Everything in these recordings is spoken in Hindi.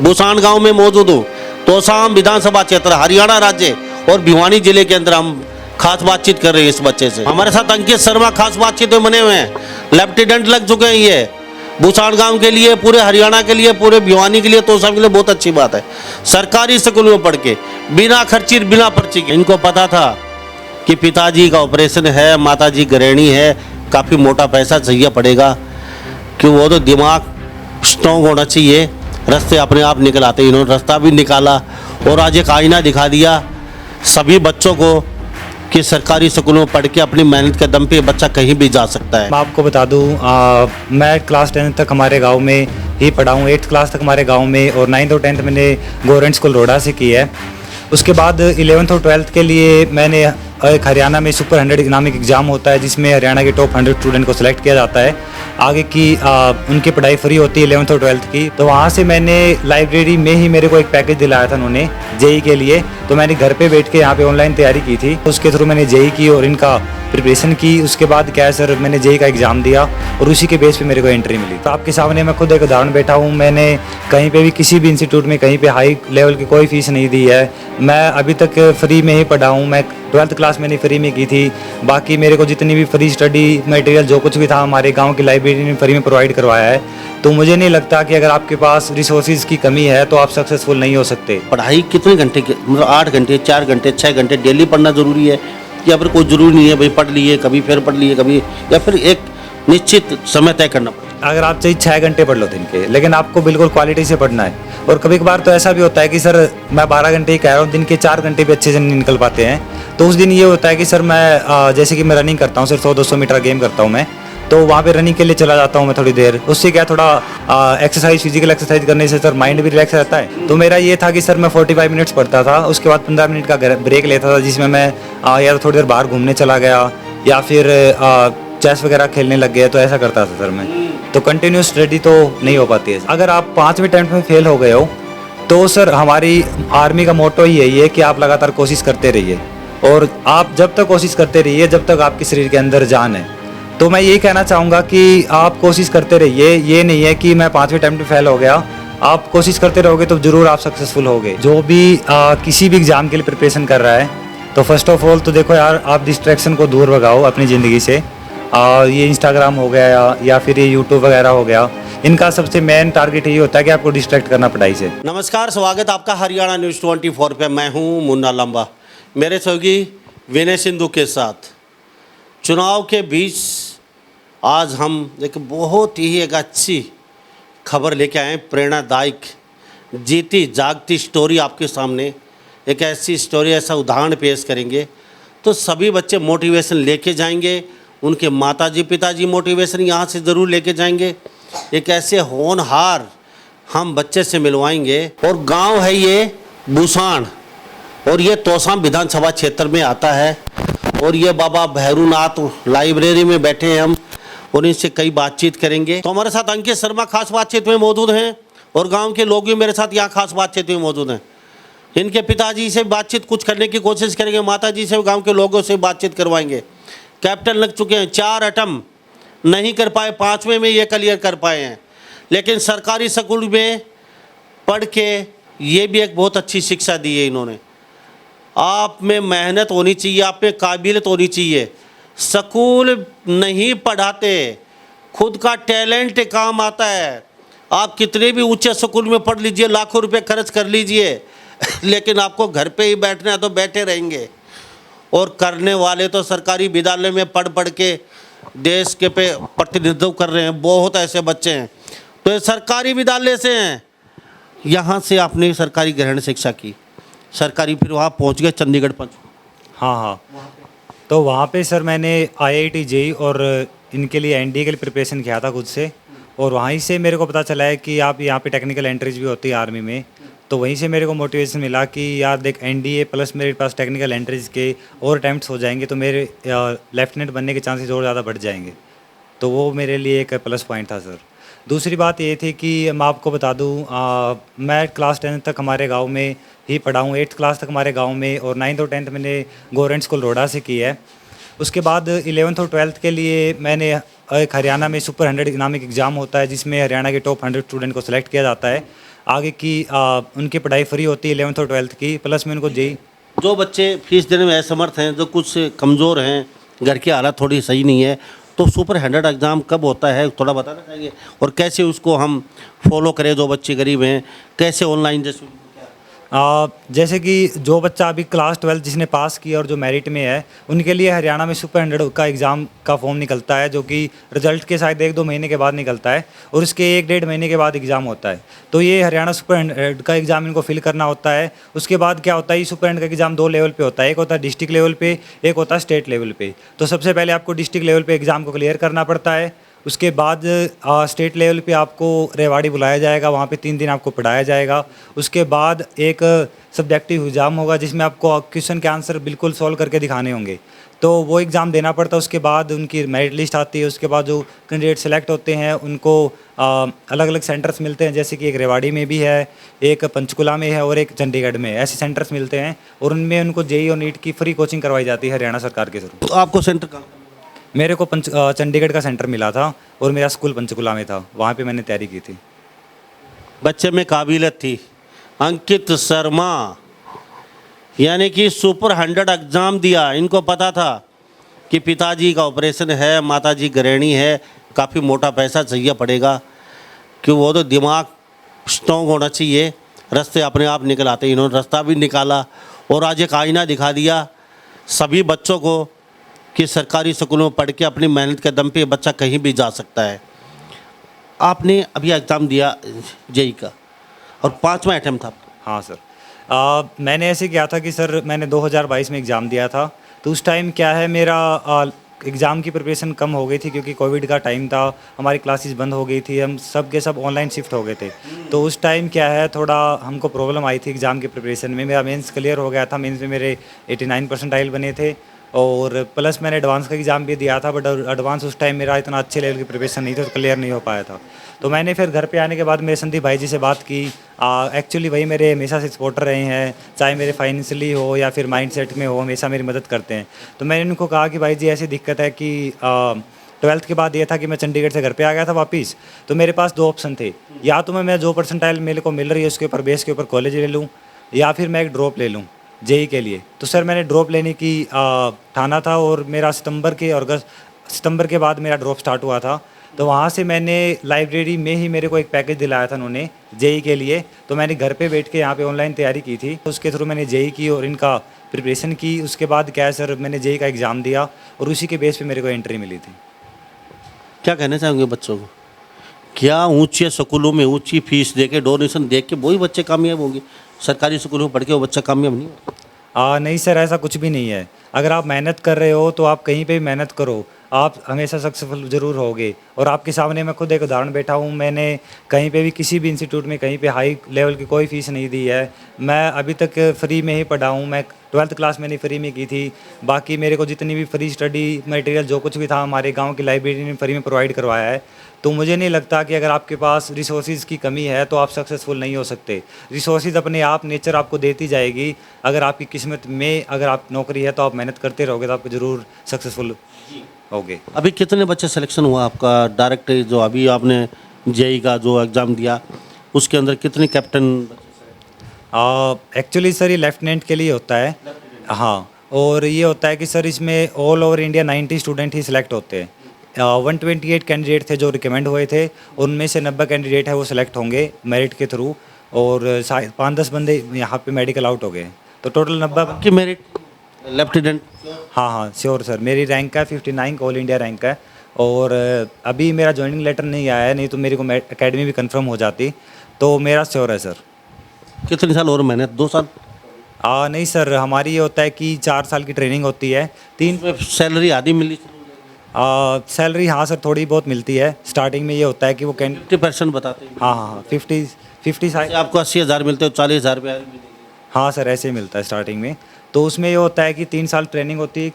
बुसान गांव में मौजूद हूँ। तोसाम विधानसभा क्षेत्र हरियाणा राज्य और भिवानी जिले के अंदर हम खास बातचीत कर रहे हैं इस बच्चे से। हमारे साथ अंकित शर्मा खास बातचीत में बने हुए हैं। लेफ्टिनेंट लग चुके हैं ये बुसान गांव के लिए, पूरे हरियाणा के लिए, पूरे भिवानी के लिए, तोसाम के लिए बहुत अच्छी बात है। सरकारी स्कूल में पढ़ के बिना खर्ची बिना पर्ची के इनको पता था कि पिताजी का ऑपरेशन है, माताजी गृहिणी है, काफ़ी मोटा पैसा चाहिए पड़ेगा, क्यों वो तो दिमाग स्ट्रॉन्ग होना चाहिए। रास्ते अपने आप निकल आते, इन्होंने रास्ता भी निकाला और आज एक आईना दिखा दिया सभी बच्चों को कि सरकारी स्कूलों में पढ़ के अपनी मेहनत के दम पे बच्चा कहीं भी जा सकता है। मैं आपको बता दूं, मैं क्लास 10 तक हमारे गांव में ही पढ़ा हूँ, 8th क्लास तक हमारे गांव में, और 9th और 10th मैंने गवर्नमेंट स्कूल रोड़ा से की है। उसके बाद 11th और 12th के लिए मैंने एक हरियाणा में सुपर 100 इकनॉमिक एग्ज़ाम होता है जिसमें हरियाणा के टॉप 100 स्टूडेंट को सिलेक्ट किया जाता है। आगे की उनकी पढ़ाई फ्री होती है 11th और 12th की। तो वहाँ से मैंने लाइब्रेरी में ही मेरे को एक पैकेज दिलाया था उन्होंने जेई के लिए, तो मैंने घर पे बैठ के यहाँ पे ऑनलाइन तैयारी की थी। उसके थ्रू मैंने जेई की और इनका प्रिपरेशन की। उसके बाद क्या है सर, मैंने जेई का एग्ज़ाम दिया और उसी के बेस पे मेरे को एंट्री मिली। तो आपके सामने मैं खुद एक उदाहरण बैठा हूँ, मैंने कहीं पे भी किसी भी इंस्टीट्यूट में कहीं पे हाई लेवल की कोई फीस नहीं दी है। मैं अभी तक फ्री में ही पढ़ा हूँ। मैं 12th क्लास मैंने फ्री में की थी। बाकी मेरे को जितनी भी फ्री स्टडी मटेरियल जो कुछ भी था हमारे गांव की लाइब्रेरी ने फ्री में प्रोवाइड करवाया है। तो मुझे नहीं लगता कि अगर आपके पास रिसोर्सेज की कमी है तो आप सक्सेसफुल नहीं हो सकते। पढ़ाई कितने घंटे की, मतलब 8 घंटे, 4 घंटे, 6 घंटे डेली पढ़ना ज़रूरी है या फिर कोई ज़रूरी नहीं है, भाई पढ़ लिए कभी फिर पढ़ लिए कभी, या फिर एक निश्चित समय तय करना पड़ेगा? अगर आप चाहिए 6 घंटे पढ़ लो दिन के, लेकिन आपको बिल्कुल क्वालिटी से पढ़ना है। और कभी कभार तो ऐसा भी होता है कि सर मैं 12 घंटे ही कह रहा हूँ, दिन के 4 घंटे भी अच्छे से नहीं निकल पाते हैं। तो उस दिन ये होता है कि सर मैं जैसे कि मैं रनिंग करता हूँ, सिर्फ 100-200 मीटर गेम करता हूँ मैं, तो वहाँ पे रनिंग के लिए चला जाता हूँ मैं थोड़ी देर। उससे क्या थोड़ा एक्सरसाइज, फिजिकल एक्सरसाइज करने से सर माइंड भी रिलैक्स रहता है। तो मेरा ये था कि सर मैं 45 मिनट्स पढ़ता था, उसके बाद 15 मिनट का ब्रेक लेता था जिसमें मैं या तो थोड़ी देर बाहर घूमने चला गया या फिर चेस वगैरह खेलने लग गए। तो ऐसा करता था सर मैं। तो कंटिन्यूस स्टडी तो नहीं हो पाती है। अगर आप 5वें अटेम्प्ट में फेल हो गए हो तो सर हमारी आर्मी का मोटो ही यही है कि आप लगातार कोशिश करते रहिए, और आप जब तक कोशिश करते रहिए जब तक आपके शरीर के अंदर जान है। तो मैं यही कहना चाहूँगा कि आप कोशिश करते रहिए। ये नहीं है कि मैं 5वें अटेम्प्ट में फेल हो गया, आप कोशिश करते रहोगे तो ज़रूर आप सक्सेसफुल होगे। जो भी किसी भी एग्ज़ाम के लिए प्रिपरेशन कर रहा है तो फर्स्ट ऑफ ऑल तो देखो यार, आप डिस्ट्रैक्शन को दूर भगाओ अपनी ज़िंदगी से। ये इंस्टाग्राम हो गया या फिर ये यूट्यूब वगैरह हो गया, इनका सबसे मेन टारगेट यही होता है कि आपको डिस्ट्रैक्ट करना पढ़ाई से। नमस्कार, स्वागत आपका हरियाणा न्यूज़ 24 पे। मैं हूँ मुन्ना लंबा, मेरे सहयोगी विनय सिंधु के साथ। चुनाव के बीच आज हम एक बहुत ही एक अच्छी खबर लेके आए, प्रेरणादायक जीती जागती स्टोरी आपके सामने। एक ऐसी स्टोरी, ऐसा उदाहरण पेश करेंगे तो सभी बच्चे मोटिवेशन लेके जाएंगे, उनके माताजी पिताजी मोटिवेशन यहाँ से ज़रूर लेके जाएंगे। एक ऐसे होनहार हम बच्चे से मिलवाएंगे, और गांव है ये बुसान, और ये तोसाम विधानसभा क्षेत्र में आता है। और ये बाबा भैरूनाथ लाइब्रेरी में बैठे हैं हम, और इनसे कई बातचीत करेंगे। तो हमारे साथ अंकित शर्मा खास बातचीत में मौजूद हैं, और गांव के लोग भी मेरे साथ यहाँ खास बातचीत में मौजूद हैं। इनके पिताजी से बातचीत कुछ करने की कोशिश करेंगे, माताजी से, गांव के लोगों से बातचीत करवाएंगे। कैप्टन लग चुके हैं, 4 अटेम्प्ट नहीं कर पाए, 5वें में ये क्लियर कर पाए हैं। लेकिन सरकारी स्कूल में पढ़ के ये भी एक बहुत अच्छी शिक्षा दी है इन्होंने। आप में मेहनत होनी चाहिए, आप में काबिलियत होनी चाहिए। स्कूल नहीं पढ़ाते, खुद का टैलेंट काम आता है। आप कितने भी ऊंचे स्कूल में पढ़ लीजिए, लाखों रुपए खर्च कर लीजिए, लेकिन आपको घर पे ही बैठना है तो बैठे रहेंगे। और करने वाले तो सरकारी विद्यालय में पढ़ पढ़ के देश के पे प्रतिनिधित्व कर रहे हैं, बहुत ऐसे बच्चे हैं। तो ये सरकारी विद्यालय से हैं, यहाँ से आपने सरकारी ग्रहण शिक्षा की, सरकारी, फिर वहाँ पहुँच गए चंडीगढ़ पंच। हाँ, तो वहाँ पे सर मैंने IIT जेई और इनके लिए NDA के लिए प्रिपरेशन किया था खुद से। और वहीं से मेरे को पता चला है कि आप यहाँ पे टेक्निकल एंट्रीज भी होती है आर्मी में। तो वहीं से मेरे को मोटिवेशन मिला कि यार देख, NDA प्लस मेरे पास टेक्निकल एंट्रीज के और अटैम्प्ट्स हो जाएंगे तो मेरे लेफ्टिनेंट बनने के चांसेस और ज़्यादा बढ़ जाएंगे। तो वो मेरे लिए एक प्लस पॉइंट था सर। दूसरी बात ये थी कि मैं आपको बता दूं, मैं क्लास 10 तक हमारे गांव में ही पढ़ा हूँ, 8th क्लास तक हमारे गांव में, और 9th और 10th मैंने गवर्नमेंट स्कूल रोड़ा से की है। उसके बाद 11th और 12th के लिए मैंने एक हरियाणा में सुपर 100 इकनॉमिक एग्ज़ाम होता है जिसमें हरियाणा के टॉप 100 स्टूडेंट को सिलेक्ट किया जाता है। आगे की उनकी पढ़ाई फ्री होती है 11th और 12th की, प्लस में उनको जेई। जो बच्चे फीस देने में असमर्थ हैं, जो कुछ कमज़ोर हैं, घर की हालत थोड़ी सही नहीं है, तो सुपर 100 एग्ज़ाम कब होता है थोड़ा बताना चाहिए, और कैसे उसको हम फॉलो करें? जो बच्चे गरीब हैं कैसे ऑनलाइन जैसे जैसे कि जो बच्चा अभी क्लास 12 जिसने पास किया और जो मेरिट में है, उनके लिए हरियाणा में सुपर 100 का एग्ज़ाम का फॉर्म निकलता है, जो कि रिजल्ट के शायद 1-2 महीने के बाद निकलता है, और उसके 1-1.5 महीने के बाद एग्ज़ाम होता है। तो ये हरियाणा सुपर 100 का एग्ज़ाम इनको फिल करना होता है। उसके बाद क्या होता है, ये सुपर 100 का एग्ज़ाम 2 लेवल पे होता है, एक होता है डिस्ट्रिक्ट लेवल पे, एक होता है स्टेट लेवल पे। तो सबसे पहले आपको डिस्ट्रिक्ट लेवल पे एग्ज़ाम को क्लियर करना पड़ता है। उसके बाद स्टेट लेवल पे आपको रेवाड़ी बुलाया जाएगा, वहाँ पे 3 दिन आपको पढ़ाया जाएगा। उसके बाद एक सब्जेक्टिव एग्ज़ाम होगा जिसमें आपको क्वेश्चन के आंसर बिल्कुल सॉल्व करके दिखाने होंगे, तो वो एग्ज़ाम देना पड़ता है। उसके बाद उनकी मेरिट लिस्ट आती है। उसके बाद जो कैंडिडेट सेलेक्ट होते हैं उनको अलग अलग सेंटर्स मिलते हैं, जैसे कि एक रेवाड़ी में भी है, एक पंचकुला में है और एक चंडीगढ़ में। ऐसे सेंटर्स मिलते हैं और उनमें उनको जेई और नीट की फ्री कोचिंग करवाई जाती है हरियाणा सरकार के थ्रू। तो आपको सेंटर कहाँ? मेरे को चंडीगढ़ का सेंटर मिला था और मेरा स्कूल पंचकुला में था, वहाँ पे मैंने तैयारी की थी। बच्चे में काबिलियत थी। अंकित शर्मा यानी कि सुपर 100 एग्ज़ाम दिया, इनको पता था कि पिताजी का ऑपरेशन है, माताजी गृहिणी है, काफ़ी मोटा पैसा चाहिए पड़ेगा, कि वो तो दिमाग स्ट्रॉन्ग होना चाहिए। रास्ते अपने आप निकल आते, इन्होंने रास्ता भी निकाला और आज एक आईना दिखा दिया सभी बच्चों को कि सरकारी स्कूलों में पढ़ के अपनी मेहनत के दम पे बच्चा कहीं भी जा सकता है। आपने अभी एग्ज़ाम दिया जेई का और 5वां अटेम्प्ट था। हाँ सर, मैंने ऐसे किया था कि सर मैंने 2022 में एग्ज़ाम दिया था, तो उस टाइम क्या है मेरा एग्ज़ाम की प्रिपरेशन कम हो गई थी क्योंकि कोविड का टाइम था, हमारी क्लासेस बंद हो गई थी, हम सब के सब ऑनलाइन शिफ्ट हो गए थे। तो उस टाइम क्या है थोड़ा हमको प्रॉब्लम आई थी एग्ज़ाम की प्रिपरेशन में। मेरा मेंस क्लियर हो गया था, मेंस में मेरे 89 परसेंटाइल बने थे, और प्लस मैंने एडवांस का एग्ज़ाम भी दिया था, बट एडवांस उस टाइम मेरा इतना अच्छे लेवल की प्रिपरेशन नहीं थी तो क्लियर नहीं हो पाया था। तो मैंने फिर घर पे आने के बाद मेरे संदीप भाई जी से बात की। एक्चुअली वही मेरे हमेशा से सपोर्टर रहे हैं, चाहे मेरे फाइनेंशियली हो या फिर माइंड सेट में हो, हमेशा मेरी मदद करते हैं। तो मैंने उनको कहा कि भाई जी ऐसी दिक्कत है कि 12th के बाद ये था कि मैं चंडीगढ़ से घर पे आ गया था वापस, तो मेरे पास 2 ऑप्शन थे, या तो मैं जो परसेंटाइल मेरे को मिल रही है उसके ऊपर बेस के ऊपर कॉलेज ले लूँ, या फिर मैं एक ड्रॉप ले लूँ जेई के लिए। तो सर मैंने ड्रॉप लेने की ठाना था, और मेरा सितंबर के बाद मेरा ड्रॉप स्टार्ट हुआ था। तो वहाँ से मैंने लाइब्रेरी में ही मेरे को एक पैकेज दिलाया था उन्होंने जेई के लिए, तो मैंने घर पे बैठ के यहाँ पे ऑनलाइन तैयारी की थी। उसके थ्रू मैंने जेई की और इनका प्रिपरेशन की। उसके बाद क्या है सर, मैंने जेई का एग्ज़ाम दिया और उसी के बेस पे मेरे को एंट्री मिली थी। क्या कहना चाहेंगे बच्चों को? क्या ऊंचे स्कूलों में ऊंची फीस दे के, डोनेशन दे के वही बच्चे कामयाब होंगे? सरकारी स्कूलों में पढ़ के वो बच्चा कामयाब नहीं होगा? नहीं सर, ऐसा कुछ भी नहीं है। अगर आप मेहनत कर रहे हो तो आप कहीं पे भी मेहनत करो, आप हमेशा सक्सेसफुल ज़रूर होगे। और आपके सामने मैं खुद एक उदाहरण बैठा हूँ, मैंने कहीं पे भी किसी भी इंस्टीट्यूट में कहीं पे हाई लेवल की कोई फ़ीस नहीं दी है। मैं अभी तक फ्री में ही पढ़ा हूँ। मैं 12th क्लास मैंने फ्री में की थी, बाकी मेरे को जितनी भी फ्री स्टडी मटेरियल जो कुछ भी था हमारे गाँव की लाइब्रेरी ने फ्री में प्रोवाइड करवाया है। तो मुझे नहीं लगता कि अगर आपके पास रिसोर्सेज की कमी है तो आप सक्सेसफुल नहीं हो सकते। रिसोर्सेज अपने आप नेचर आपको देती जाएगी। अगर आपकी किस्मत में अगर आप नौकरी है तो आप मेहनत करते रहोगे तो आप ज़रूर सक्सेसफुल होगे। अभी कितने बच्चे सिलेक्शन हुआ आपका डायरेक्ट, जो अभी आपने जेई का जो एग्ज़ाम दिया उसके अंदर कितने कैप्टन? एक्चुअली सर ये लेफ्टिनेंट के लिए होता है। हाँ, और ये होता है कि सर इसमें ऑल ओवर इंडिया 90 स्टूडेंट ही सिलेक्ट होते हैं। 128 कैंडिडेट थे जो रिकमेंड हुए थे, उनमें से 90 कैंडिडेट है वो सिलेक्ट होंगे मेरिट के थ्रू, और 5-10 बंदे यहाँ पे मेडिकल आउट हो गए, तो टोटल 90 की मेरिट लेफ्टिनेंट? हाँ श्योर सर, मेरी रैंक है 59 ऑल इंडिया रैंक है, और अभी मेरा ज्वाइनिंग लेटर नहीं आया है, नहीं तो मेरे को एकेडमी भी कंफर्म हो जाती, तो मेरा श्योर है सर। कितने साल और मेहनत? 2 साल? नहीं सर, हमारी ये होता है कि 4 साल की ट्रेनिंग होती है। 3 सैलरी आधी मिली? सैलरी हाँ सर थोड़ी बहुत मिलती है। स्टार्टिंग में ये होता है कि वो 50% बताते हैं। हाँ 50 आपको 80,000 मिलते हो, 40,000 रुपये मिलेंगे? हाँ सर ऐसे ही मिलता है स्टार्टिंग में। तो उसमें ये होता है कि 3 साल ट्रेनिंग होती है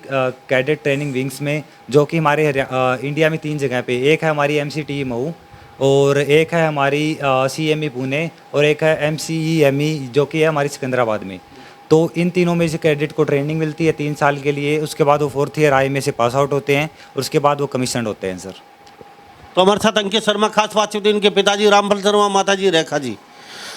कैडेट ट्रेनिंग विंग्स में, जो कि हमारे इंडिया में 3 जगह पे, एक है हमारी MCT मऊ, और एक है हमारी CME पुणे, और एक है MCEME जो कि है हमारी सिकंदराबाद में। तो इन तीनों में से कैडेट को ट्रेनिंग मिलती है 3 साल के लिए। उसके बाद वो 4th ईयर आई में से पास आउट होते हैं, और उसके बाद वो कमीशन होते हैं सर। तो हमारे साथ अंकित शर्मा, खास बातचीत इनके पिताजी रामफल शर्मा, माताजी रेखा जी।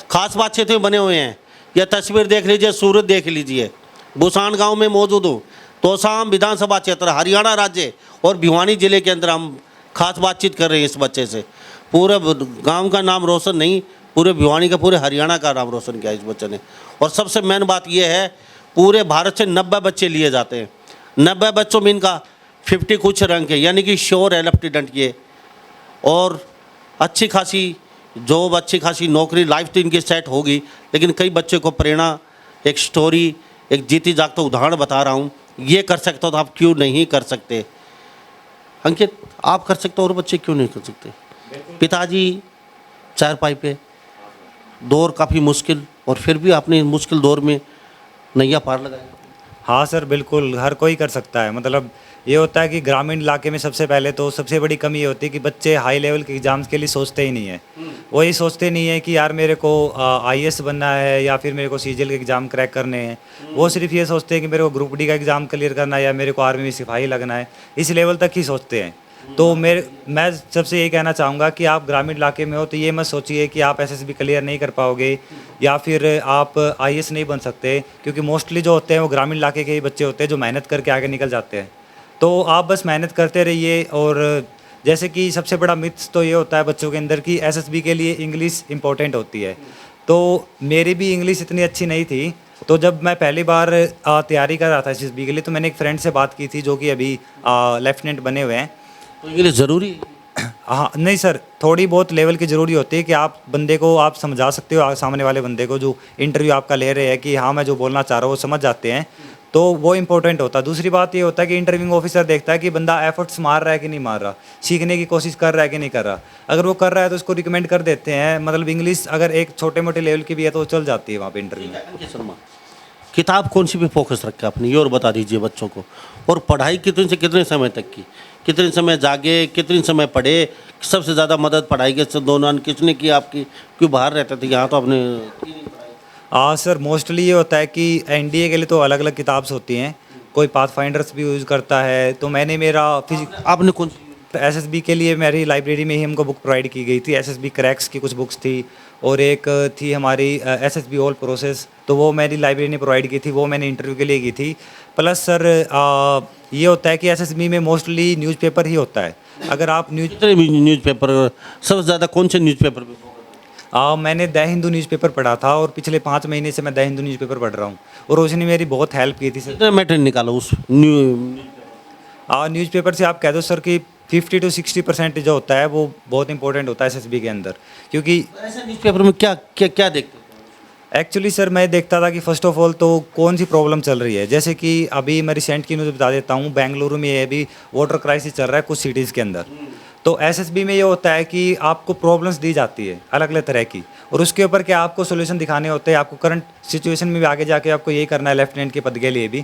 खास बातचीत में बने हुए हैं। यह तस्वीर देख लीजिए, सूरत देख लीजिए। बुसान गांव में मौजूद हूँ। तोसाम विधानसभा क्षेत्र हरियाणा राज्य और भिवानी जिले के अंदर हम खास बातचीत कर रहे हैं इस बच्चे से। पूरे गांव का नाम रोशन नहीं, पूरे भिवानी का, पूरे हरियाणा का नाम रोशन किया इस बच्चे ने। और सबसे मेन बात यह है, पूरे भारत से 90 बच्चे लिए जाते हैं। 90 बच्चों में इनका 50 कुछ रैंक है, यानी कि श्योर है लेफ्टिनेंट ये। और अच्छी खासी जॉब, अच्छी खासी नौकरी, लाइफ तो इनकी सेट होगी। लेकिन कई बच्चे को प्रेरणा, एक स्टोरी, एक जीती जागता उदाहरण बता रहा हूँ। ये कर सकते हो तो आप क्यों नहीं कर सकते? अंकित, आप कर सकते हो और बच्चे क्यों नहीं कर सकते? पिताजी चारपाई पे, दौर काफ़ी मुश्किल, और फिर भी आपने इस मुश्किल दौर में नैया पार लगाया। हाँ सर, बिल्कुल हर कोई कर सकता है। मतलब ये होता है कि ग्रामीण इलाके में सबसे पहले तो सबसे बड़ी कमी ये होती है कि बच्चे हाई लेवल के एग्ज़ाम्स के लिए सोचते ही नहीं है। वो ये सोचते नहीं है कि यार मेरे को आईएएस बनना है या फिर मेरे को सीजीएल के एग्ज़ाम क्रैक करने हैं। वो सिर्फ ये सोचते हैं कि मेरे को ग्रुप डी का एग्ज़ाम क्लियर करना है या मेरे को आर्मी में सिपाही लगना है। इस लेवल तक ही सोचते हैं। तो मैं सबसे यही कहना चाहूँगा कि आप ग्रामीण इलाके में हो तो ये मत सोचिए कि आप एसएसबी क्लियर नहीं कर पाओगे या फिर आप आईएएस नहीं बन सकते, क्योंकि मोस्टली जो होते हैं वो ग्रामीण इलाके के ही बच्चे होते हैं जो मेहनत करके आगे निकल जाते हैं। तो आप बस मेहनत करते रहिए। और जैसे कि सबसे बड़ा मिथ्स तो ये होता है बच्चों के अंदर कि एसएसबी के लिए इंग्लिश इंपॉर्टेंट होती है। तो मेरी भी इंग्लिश इतनी अच्छी नहीं थी। तो जब मैं पहली बार तैयारी कर रहा था एसएसबी के लिए, तो मैंने एक फ्रेंड से बात की थी जो कि अभी लेफ्टिनेंट बने हुए हैं। तो इंग्लिश ज़रूरी है? हाँ नहीं सर, थोड़ी बहुत लेवल की ज़रूरी होती है कि आप बंदे को आप समझा सकते हो, सामने वाले बंदे को जो इंटरव्यू आपका ले रहे हैं कि हाँ मैं जो बोलना चाह रहा हूँ वो समझ जाते हैं, तो वो इंपॉर्टेंट होता है। दूसरी बात ये होता है कि इंटरव्यूइंग ऑफिसर देखता है कि बंदा एफर्ट्स मार रहा है कि नहीं मार रहा, सीखने की कोशिश कर रहा है कि नहीं कर रहा। अगर वो कर रहा है तो उसको रिकमेंड कर देते हैं। मतलब इंग्लिश अगर एक छोटे मोटे लेवल की भी है तो चल जाती है वहाँ पे इंटरव्यू में। अंकित शर्मा, किताब कौन सी पे फोकस रखा आपने, ये और बता दीजिए बच्चों को। और पढ़ाई कितने से कितने समय तक की, कितने समय जागे, कितने समय पढ़े, सबसे ज़्यादा मदद पढ़ाई के दौरान किसने की आपकी? क्यों बाहर रहते थे, यहाँ तो आपने की नहीं पढ़ाई? सर मोस्टली ये होता है कि एनडीए के लिए तो अलग अलग किताब्स होती हैं, कोई पाथ फाइंडर्स भी यूज़ करता है। तो मैंने मेरा आपने कौन सी? एसएसबी के लिए मेरी लाइब्रेरी में ही हमको बुक प्रोवाइड की गई थी। एसएसबी क्रैक्स की कुछ बुक्स थी और एक थी हमारी एसएसबी ऑल प्रोसेस, तो वो मेरी लाइब्रेरी ने प्रोवाइड की थी, वो मैंने इंटरव्यू के लिए की थी। प्लस सर ये होता है कि एसएसबी में मोस्टली न्यूज़पेपर ही होता है। अगर आप कितने न्यूज़पेपर, सबसे ज़्यादा कौन से न्यूज़पेपर पे? मैंने द हिंदू न्यूज़पेपर पढ़ा था और पिछले 5 महीने से मैं द हिंदू न्यूज़पेपर पढ़ रहा हूँ और उसने मेरी बहुत हेल्प की थी सर। कितना मैटर निकाला उस न्यूज़पेपर से आप कह दो सर कि 50 to 60% जो होता है वो बहुत इंपॉर्टेंट होता है एसएसबी के अंदर, क्योंकि ऐसे न्यूज़पेपर में क्या क्या क्या देखते थे? एक्चुअली सर मैं देखता था कि फ़र्स्ट ऑफ ऑल तो कौन सी प्रॉब्लम चल रही है। जैसे कि अभी मैं रिसेंट की न्यूज़ बता देता हूँ, बेंगलुरु में अभी वाटर क्राइसिस चल रहा है कुछ सिटीज़ के अंदर। तो एसएसबी में ये होता है कि आपको प्रॉब्लम्स दी जाती है अलग अलग तरह की, और उसके ऊपर क्या आपको सोल्यूशन दिखाने होते हैं। आपको करंट सिचुएशन में भी आगे जाके आपको यही करना है, लेफ्टिनेंट के पद के लिए भी।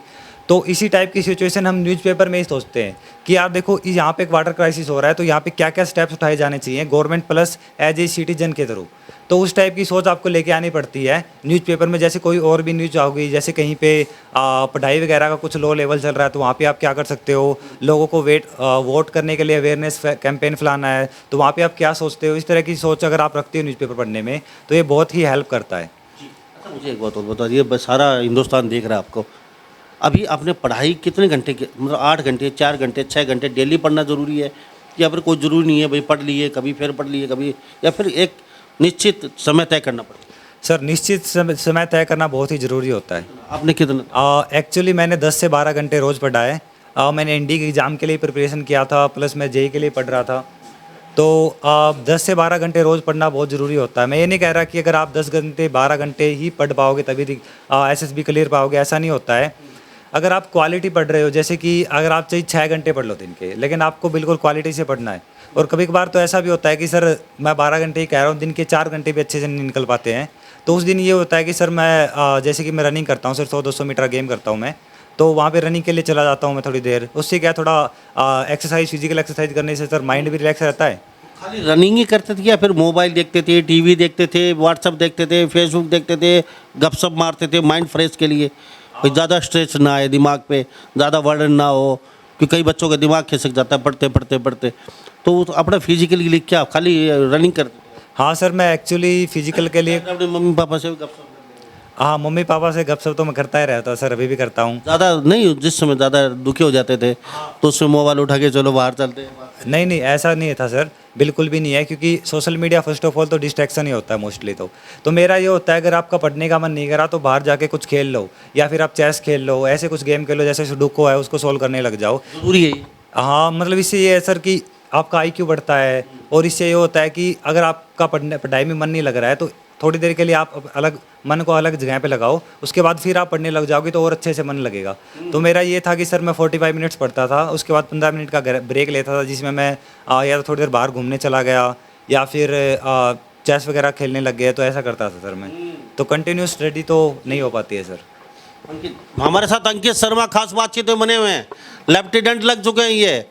तो इसी टाइप की सिचुएशन हम न्यूज़पेपर में ही सोचते हैं कि यार देखो यहाँ पे एक वाटर क्राइसिस हो रहा है, तो यहाँ पे क्या क्या स्टेप्स उठाए जाने चाहिए government plus as a citizen के थ्रू। तो उस टाइप की सोच आपको लेके आनी पड़ती है न्यूज़पेपर में। जैसे कोई और भी न्यूज़ आओगी, जैसे कहीं पे पढ़ाई वगैरह का कुछ लो लेवल चल रहा है, तो वहाँ पे आप क्या कर सकते हो, लोगों को वोट करने के लिए अवेयरनेस कैंपेन फैलाना है, तो वहाँ पे आप क्या सोचते हो। इस तरह की सोच अगर आप रखते हो न्यूज़पेपर पढ़ने में तो ये बहुत ही हेल्प करता है। अच्छा, मुझे एक बात और बता दीजिए, बस सारा हिंदुस्तान देख रहा है आपको। अभी आपने पढ़ाई कितने घंटे की, मतलब 8 घंटे, 4 घंटे, 6 घंटे डेली पढ़ना ज़रूरी है, या फिर कोई ज़रूरी नहीं है भाई पढ़ लिए कभी फिर पढ़ लिए कभी, या फिर एक निश्चित समय तय करना पड़ेगा? सर निश्चित समय तय करना बहुत ही ज़रूरी होता है। आपने कितना? एक्चुअली मैंने 10 से 12 घंटे रोज़ पढ़ा है। मैंने एनडी के एग्ज़ाम के लिए प्रिपरेशन किया था, प्लस मैं जेई के लिए पढ़ रहा था। तो 10 से 12 घंटे रोज़ पढ़ना बहुत ज़रूरी होता है। मैं ये नहीं कह रहा कि अगर आप 10 घंटे 12 घंटे ही पढ़ पाओगे तभी एसएसबी क्लियर पाओगे, ऐसा नहीं होता है। अगर आप क्वालिटी पढ़ रहे हो, जैसे कि अगर आप चाहिए 6 घंटे पढ़ लो दिन के, लेकिन आपको बिल्कुल क्वालिटी से पढ़ना है। और कभी कभार तो ऐसा भी होता है कि सर मैं 12 घंटे ही कह रहा हूँ, दिन के 4 घंटे भी अच्छे से नहीं निकल पाते हैं। तो उस दिन ये होता है कि सर मैं जैसे कि मैं रनिंग करता हूँ सर, 100-200 मीटर गेम करता हूँ मैं, तो वहाँ पे रनिंग के लिए चला जाता हूँ मैं थोड़ी देर। उससे क्या थोड़ा एक्सरसाइज, फिजिकल एक्सरसाइज करने से सर माइंड भी रिलैक्स रहता है। खाली रनिंग ही करते थे या फिर मोबाइल देखते थे, टीवी देखते थे, व्हाट्सअप देखते थे, फेसबुक देखते थे, गपशप मारते थे माइंड फ्रेश के लिए, कोई ज़्यादा स्ट्रेस ना आए दिमाग पे, ज़्यादा वर्डन ना हो, क्योंकि कई बच्चों का दिमाग खिसक जाता है पढ़ते पढ़ते पढ़ते। तो अपना फिजिकली लिए क्या खाली रनिंग करते? हाँ सर, मैं एक्चुअली फिजिकल के लिए अपने मम्मी पापा से गपशप करते हैं? हाँ, मम्मी पापा से गपशप तो मैं करता ही रहता सर, अभी भी करता हूँ। ज़्यादा नहीं, जिस समय ज़्यादा दुखी हो जाते थे तो उसमें मोबाइल उठा के चलो बाहर चलते हैं। नहीं नहीं, ऐसा नहीं था सर, बिल्कुल भी नहीं है, क्योंकि social media first of all तो डिस्ट्रैक्शन ही होता है मोस्टली। तो मेरा ये होता है, अगर आपका पढ़ने का मन नहीं करा तो बाहर जाके कुछ खेल लो, या फिर आप चेस खेल लो, ऐसे कुछ गेम खेल लो, जैसे सुडोकू है उसको सोल्व करने लग जाओ। ज़रूरी है ये। हाँ, मतलब इससे ये है सर कि आपका IQ बढ़ता है, और इससे ये होता है कि अगर आपका पढ़ाई में मन नहीं लग रहा है तो थोड़ी देर के लिए आप अलग मन को अलग जगह पे लगाओ, उसके बाद फिर आप पढ़ने लग जाओगे तो और अच्छे से मन लगेगा। तो मेरा ये था कि सर मैं 45 मिनट्स पढ़ता था, उसके बाद 15 मिनट का ब्रेक लेता था, जिसमें मैं या तो थोड़ी देर बाहर घूमने चला गया, या फिर चेस वगैरह खेलने लग गए, तो ऐसा करता था सर मैं। तो कंटिन्यूस स्टडी तो नहीं हो पाती है सर। हमारे साथ अंकित शर्मा खास बातचीत में बने हुए हैं, लेफ्टिनेंट लग चुके हैं ये।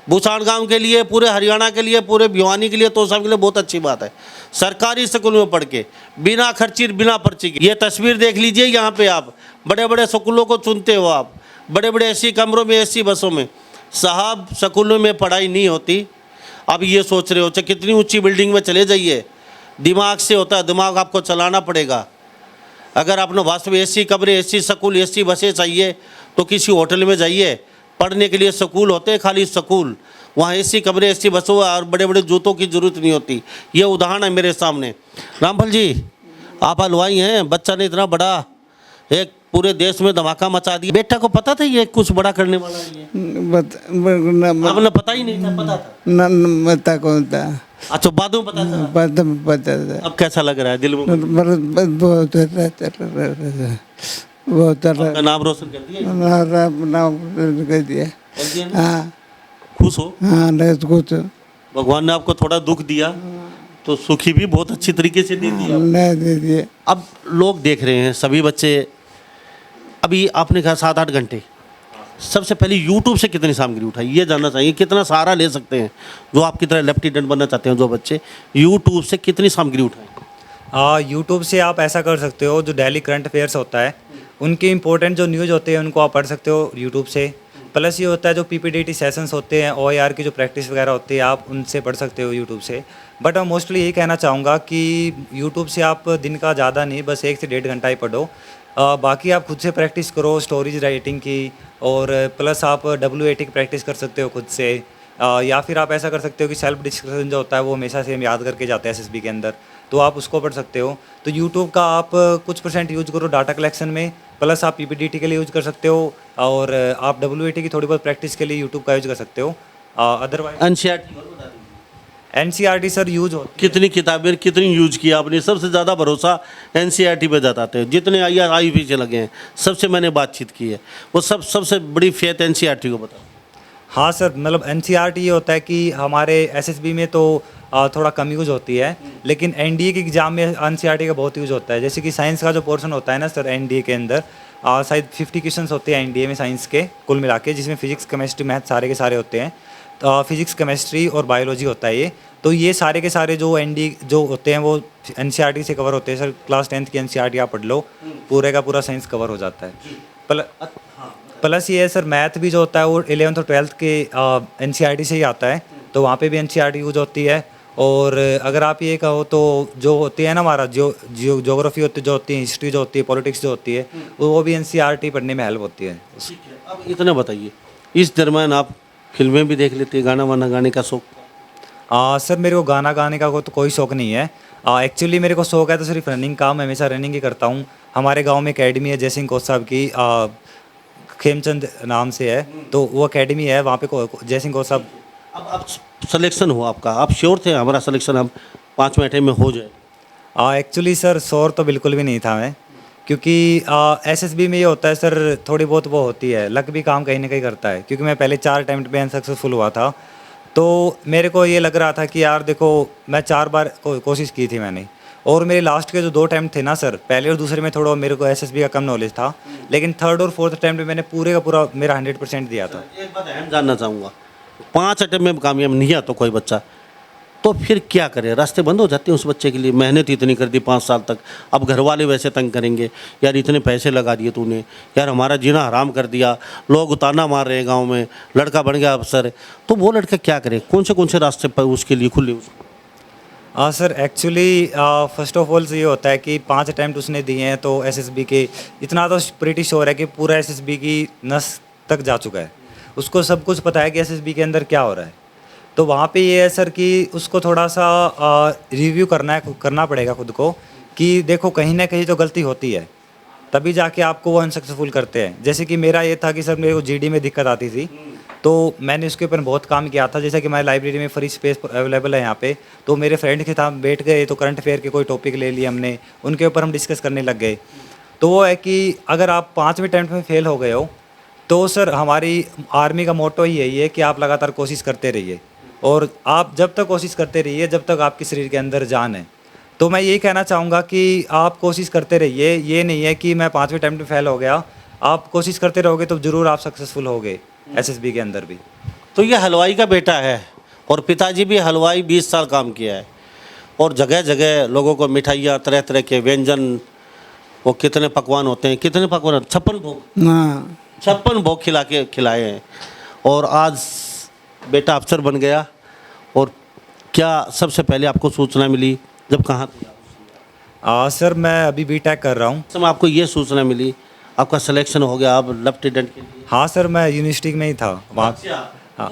भूसाण गांव के लिए, पूरे हरियाणा के लिए, पूरे भिवानी के लिए, तो सब के लिए बहुत अच्छी बात है। सरकारी स्कूल में पढ़ के बिना खर्ची बिना पर्ची के, ये तस्वीर देख लीजिए। यहाँ पे आप बड़े बड़े स्कूलों को चुनते हो, आप बड़े बड़े एसी कमरों में, एसी बसों में। साहब, स्कूलों में पढ़ाई नहीं होती। अब ये सोच रहे हो चाहे कितनी ऊंची बिल्डिंग में चले जाइए, दिमाग से होता है, दिमाग आपको चलाना पड़ेगा। अगर आपने वास्तव में एसी कमरे, एसी स्कूल, एसी बसें चाहिए तो किसी होटल में जाइए। पढ़ने के लिए स्कूल होते हैं, खाली स्कूल, वहाँ एसी कमरे, एसी बसों और बड़े बड़े जूतों की ज़रूरत नहीं होती। ये उदाहरण है मेरे सामने। रामफल जी, आप हलवाई हैं, बच्चा ने इतना बड़ा एक पूरे देश में धमाका मचा दिया। बेटा को पता था ये कुछ बड़ा करने वाला है ये? आपने पता ही नहीं था? पता था? पता कौन था? अच्छा, बाद में पता था। पता था। अब कैसा लग रहा है दिल में? बहुत बहुत आपका नाम रोशन कर दिया? नाम कर दिया। कर दिया ना? हाँ खुश हो? हाँ, नहीं कुछ भगवान ने आपको थोड़ा दुख दिया तो सुखी भी बहुत अच्छी तरीके से दे दिया। नहीं दे दिए। अब लोग देख रहे हैं, सभी बच्चे। अभी आपने कहा 7-8 घंटे, सबसे पहले YouTube से कितनी सामग्री उठाई ये जानना चाहिए। कितना सहारा ले सकते हैं जो आपकी तरह लेफ्टिनेंट बनना चाहते हैं जो बच्चे, YouTube से कितनी सामग्री उठाएं? यूट्यूब से आप ऐसा कर सकते हो, जो डेली करंट अफेयर्स होता है उनके इंपॉर्टेंट जो न्यूज़ होते हैं उनको आप पढ़ सकते हो यूट्यूब से। प्लस ये होता है जो PPTT सेशंस होते हैं, OER की जो प्रैक्टिस वगैरह होती है, आप उनसे पढ़ सकते हो यूट्यूब से। बट मैं मोस्टली यही कहना चाहूँगा कि यूट्यूब से आप दिन का ज़्यादा नहीं, बस 1 से 1.5 घंटा ही पढ़ो। बाकी आप खुद से प्रैक्टिस करो स्टोरीज राइटिंग की, और प्लस आप WAT की प्रैक्टिस कर सकते हो खुद से। या फिर आप ऐसा कर सकते हो कि सेल्फ डिस्कशन जो होता है वो हमेशा से हम याद करके जाते हैं SSB के अंदर, तो आप उसको पढ़ सकते हो। तो यूट्यूब का आप कुछ % यूज करो डाटा कलेक्शन में, प्लस आप PPTT के लिए यूज कर सकते हो, और आप WAT की थोड़ी बहुत प्रैक्टिस के लिए यूट्यूब का यूज कर सकते हो। अदरवाइज NCERT सर यूज हो। कितनी किताबें कितनी यूज किया आपने? सबसे ज़्यादा भरोसा NCERT पे जताते हैं। जितने आई पीछे लगे हैं सबसे मैंने बातचीत की है, वो सबसे बड़ी फेथ NCERT को बता। हाँ सर, मतलब NCERT ये होता है कि हमारे SSB में तो थोड़ा कम यूज़ होती है, लेकिन NDA के एग्ज़ाम में NCERT का बहुत यूज़ होता है। जैसे कि साइंस का जो पोर्शन होता है ना सर, NDA के अंदर शायद 50 क्वेश्चंस होते हैं NDA में साइंस के कुल मिला के, जिसमें फिजिक्स, केमिस्ट्री, मैथ सारे के सारे होते हैं। तो फिजिक्स, केमिस्ट्री और बायोलॉजी होता है ये। तो ये सारे के सारे जो NDA जो होते हैं वो NCERT से कवर होते हैं सर। क्लास 10th की NCERT आप पढ़ लो, पूरे का पूरा साइंस कवर हो जाता है। प्लस ये है सर, मैथ भी जो होता है वो 11th और 12th के NCERT से ही आता है, तो वहाँ पे भी NCERT यूज होती है। और अगर आप ये कहो तो जो होती है ना हमारा ज्योग्राफी होती जो होती है, हिस्ट्री जो होती है, पॉलिटिक्स जो होती है, वो भी NCERT पढ़ने में हेल्प होती है। अब इतना बताइए, इस दरम्यान आप फिल्में भी देख लेते हैं? गाना वाना गाने का शौक? सर मेरे को गाना गाने का तो कोई शौक नहीं है। एक्चुअली मेरे को शौक है तो सिर्फ रनिंग का, मैं हमेशा रनिंग ही करता हूँ। हमारे गांव में एकेडमी है जयसिंह कोच साहब की, खेमचंद नाम से है, तो वो एकेडमी है वहाँ पे जयसिंह कोच साहब। अब सिलेक्शन हो आपका, आप श्योर थे हमारा सिलेक्शन हम 5 मिनट में हो जाए? एक्चुअली सर श्योर तो बिल्कुल भी नहीं था मैं, क्योंकि SSB में ये होता है सर, थोड़ी बहुत वो होती है, लक भी काम कहीं ना कहीं करता है। क्योंकि मैं पहले 4 अटेम्प्ट में अनसक्सेसफुल हुआ था, तो मेरे को ये लग रहा था कि यार देखो मैं 4 बार कोशिश की थी मैंने, और मेरे लास्ट के जो 2 अटैम्प्ट थे ना सर, पहले और दूसरे में थोड़ा मेरे को SSB का कम नॉलेज था, लेकिन 3rd और 4th अटैम्प्ट में मैंने पूरे का पूरा मेरा 100% दिया था। एक बात अहम जानना चाहूँगा, 5 अटैम्प्ट में कामयाब नहीं आता कोई बच्चा, तो फिर क्या करे? रास्ते बंद हो जाते हैं उस बच्चे के लिए। मेहनत इतनी कर दी 5 साल तक, अब घर वाले वैसे तंग करेंगे, यार इतने पैसे लगा दिए तूने, यार हमारा जीना हराम कर दिया, लोग उताना मार रहे हैं गांव में, लड़का बन गया अफसर, तो वो लड़का क्या करे? कौन से रास्ते पर उसके लिए खुले? हाँ sir, actually first of all ये होता है कि 5 अटैम्प्ट उसने दिए हैं, तो एसएसबी के इतना तो प्रीटी श्योर है कि पूरा एसएसबी की नस तक जा चुका है। उसको सब कुछ पता है कि एसएसबी के अंदर क्या हो रहा है। तो वहाँ पे ये है सर कि उसको थोड़ा सा रिव्यू करना पड़ेगा खुद को, कि देखो कहीं ना कहीं तो गलती होती है, तभी जाके आपको वो अनसक्सेसफुल करते हैं। जैसे कि मेरा ये था कि सर मेरे को जीडी में दिक्कत आती थी, तो मैंने उसके ऊपर बहुत काम किया था। जैसे कि हमारी लाइब्रेरी में फ्री स्पेस अवेलेबल है यहाँ पे, तो मेरे फ्रेंड के साथ बैठ गए तो करंट अफेयर के कोई टॉपिक ले लिए हमने, उनके ऊपर हम डिस्कस करने लग गए। तो वो है कि अगर आप 5वें अटेम्प्ट में फेल हो गए हो, तो सर हमारी आर्मी का मोटो ही यही है कि आप लगातार कोशिश करते रहिए, और आप जब तक कोशिश करते रहिए जब तक आपके शरीर के अंदर जान है। तो मैं यही कहना चाहूँगा कि आप कोशिश करते रहिए, ये नहीं है कि मैं 5वें अटेम्प्ट में फेल हो गया। आप कोशिश करते रहोगे तो ज़रूर आप सक्सेसफुल होगे एसएसबी के अंदर भी। तो ये हलवाई का बेटा है, और पिताजी भी हलवाई 20 साल काम किया है, और जगह जगह लोगों को मिठाइयाँ, तरह तरह के व्यंजन, वो कितने पकवान होते हैं, कितने पकवान, 56 भोग, हाँ 56 भोग खिलाए हैं। और आज बेटा अफसर बन गया। और क्या सबसे पहले आपको सूचना मिली जब कहाँ थे आप? सर मैं अभी बीटेक कर रहा हूँ। उस समय आपको ये सूचना मिली, आपका सिलेक्शन हो गया, आप लेफ्टिनेंट के लिए? हाँ सर, मैं यूनिवर्सिटी में ही था वहाँ। हाँ,